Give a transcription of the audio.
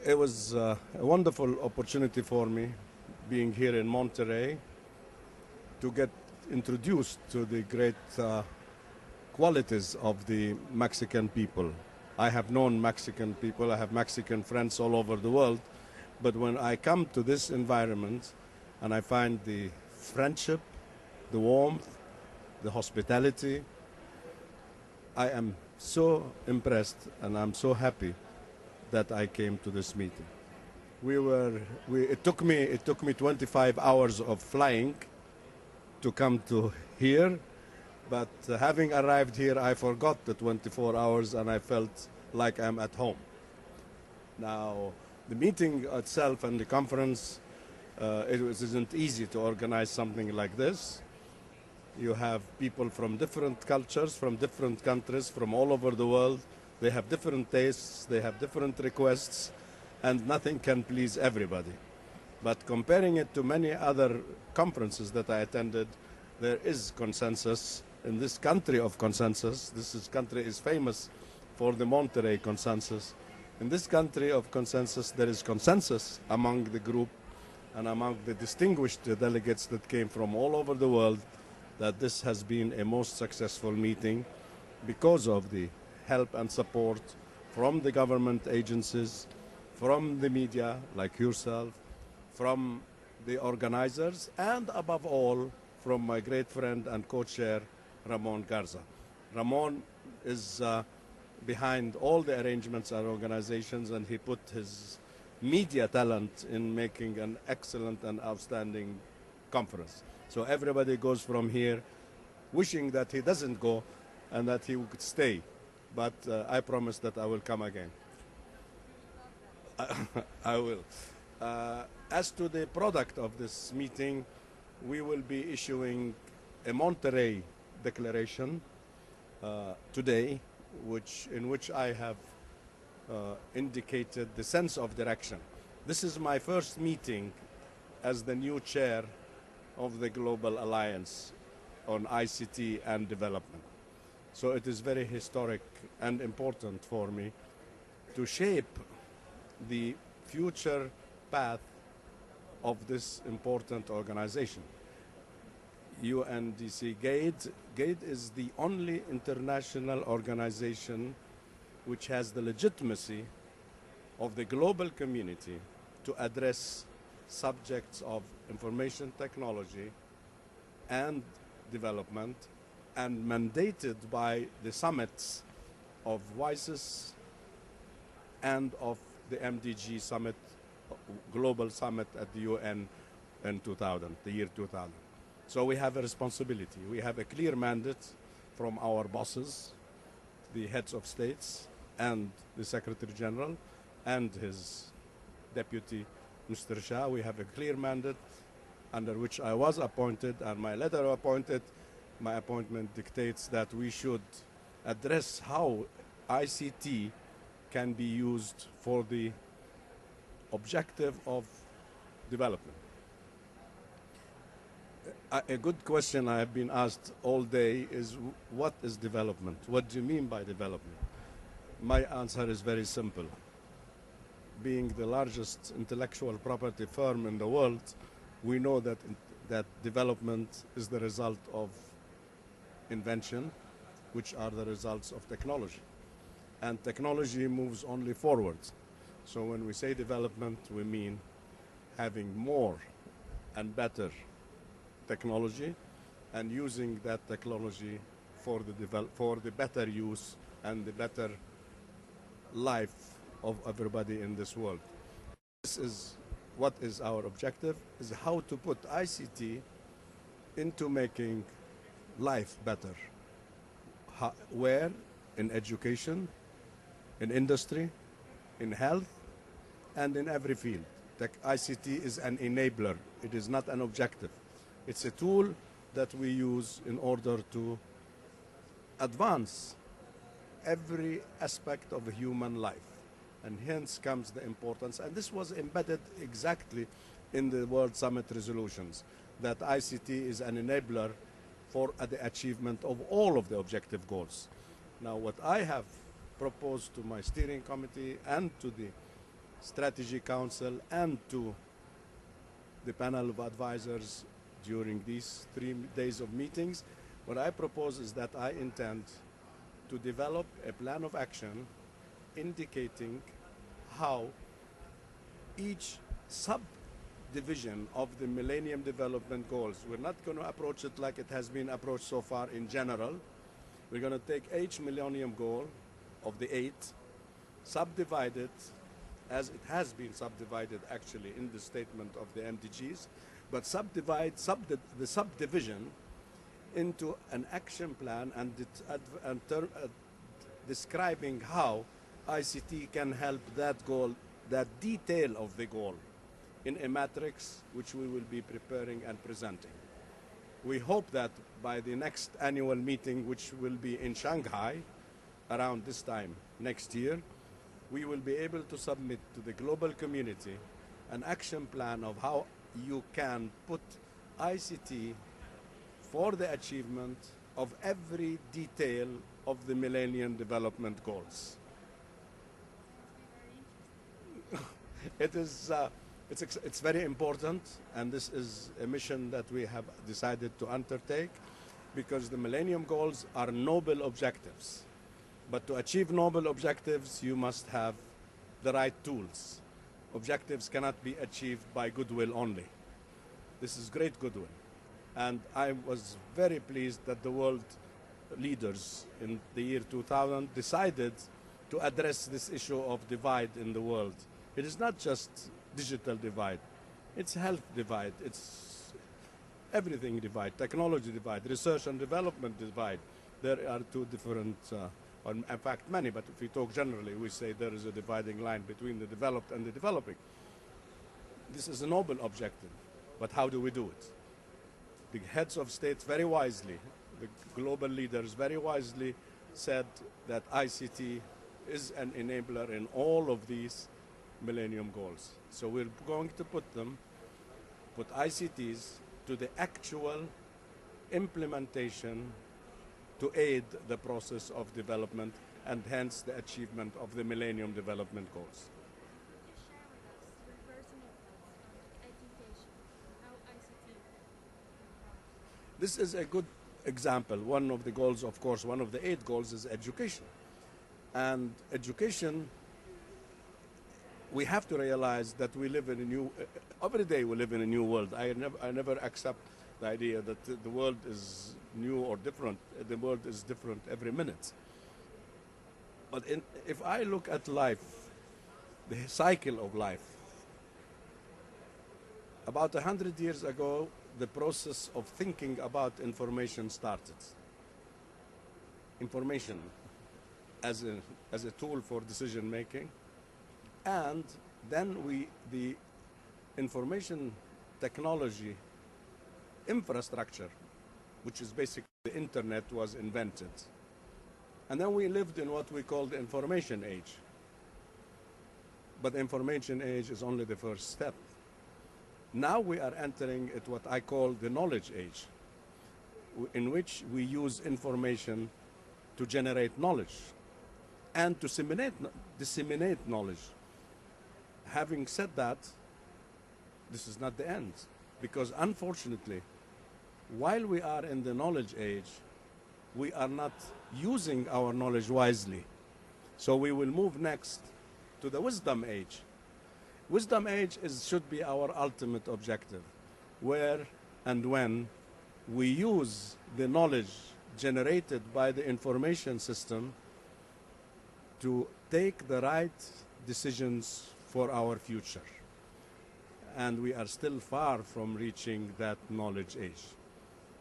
It was a wonderful opportunity for me being here in Monterrey to get introduced to the great qualities of the Mexican people. I have known Mexican people, I have Mexican friends all over the world, but when I come to this environment and I find the friendship, the warmth, the hospitality, I am so impressed and I'm so happy that I came to this meeting. It took me 25 hours of flying to come to here, but having arrived here, I forgot the 24 hours and I felt like I'm at home. Now, the meeting itself and the conference, it isn't easy to organize something like this. You have people from different cultures, from different countries, from all over the world. They have different tastes, they have different requests, and nothing can please everybody. But comparing it to many other conferences that I attended, there is consensus in this country of consensus. Country is famous for the Monterrey consensus. In this country of consensus, there is consensus among the group and among the distinguished delegates that came from all over the world that this has been a most successful meeting because of the help and support from the government agencies, from the media like yourself, from the organizers, and above all, from my great friend and co-chair, Ramon Garza. Ramon is behind all the arrangements and organizations, and he put his media talent in making an excellent and outstanding conference. So everybody goes from here wishing that he doesn't go and that he would stay. But I promise that I will come again. I will. As to the product of this meeting, we will be issuing a Monterrey declaration today, in which I have indicated the sense of direction. This is my first meeting as the new chair of the Global Alliance on ICT and Development. So it is very historic and important for me to shape the future path of this important organization. UN-GAID. GAID is the only international organization which has the legitimacy of the global community to address subjects of information technology and development, and mandated by the summits of WISES and of the MDG summit, global summit at the UN in 2000, the year 2000. So we have a responsibility. We have a clear mandate from our bosses, the heads of states, and the Secretary General, and his deputy, Mr. Shah. We have a clear mandate under which I was appointed, and my letter of my appointment dictates that we should address how ICT can be used for the objective of development. A good question I have been asked all day is, what is development? What do you mean by development? My answer is very simple. Being the largest intellectual property firm in the world, we know that development is the result of invention, which are the results of technology. And technology moves only forward. So when we say development, we mean having more and better technology and using that technology for the better use and the better life of everybody in this world. This is what is our objective, is how to put ICT into making life better. Where? In education, in industry, in health, and in every field. ICT is an enabler. It is not an objective. It's a tool that we use in order to advance every aspect of human life. And hence comes the importance. And this was embedded exactly in the World Summit resolutions, that ICT is an enabler for the achievement of all of the objective goals. Now, what I have proposed to my steering committee and to the Strategy Council and to the panel of advisors during these 3 days of meetings. What I propose is that I intend to develop a plan of action indicating how each subdivision of the Millennium Development Goals, we're not going to approach it like it has been approached so far in general. We're going to take each Millennium Goal of the 8, subdivide it as it has been subdivided actually in the statement of the MDGs, but subdivide the subdivision into an action plan and describing how ICT can help that goal, that detail of the goal, in a matrix which we will be preparing and presenting. We hope that by the next annual meeting, which will be in Shanghai around this time next year, we will be able to submit to the global community an action plan of how you can put ICT for the achievement of every detail of the Millennium Development Goals. It's very important, and this is a mission that we have decided to undertake, because the Millennium Goals are noble objectives. But to achieve noble objectives, you must have the right tools. Objectives cannot be achieved by goodwill only. This is great goodwill. And I was very pleased that the world leaders in the year 2000 decided to address this issue of divide in the world. It is not just digital divide, it's health divide, it's everything divide, technology divide, research and development divide. There are two different, in fact many, but if we talk generally, we say there is a dividing line between the developed and the developing. This is a noble objective, but how do we do it? The heads of states very wisely, the global leaders very wisely said that ICT is an enabler in all of these Millennium Goals. So we're going to put ICTs to the actual implementation to aid the process of development and hence the achievement of the Millennium Development Goals. Just share with us your personal thoughts on education, how ICT helps. This is a good example. One of the goals, of course, one of the 8 goals is education. And education, we have to realize that we live in a new, every day we live in a new world. I never accept the idea that the world is new or different. The world is different every minute. But if I look at life, the cycle of life, about 100 years ago, the process of thinking about information started. Information as a tool for decision making. And then the information technology infrastructure, which is basically the internet, was invented. And then we lived in what we call the information age. But the information age is only the first step. Now we are entering at what I call the knowledge age, in which we use information to generate knowledge and to disseminate knowledge. Having said that, this is not the end, because unfortunately, while we are in the knowledge age, we are not using our knowledge wisely. So we will move next to the wisdom age. Wisdom age should be our ultimate objective, where and when we use the knowledge generated by the information system to take the right decisions for our future. And we are still far from reaching that knowledge age.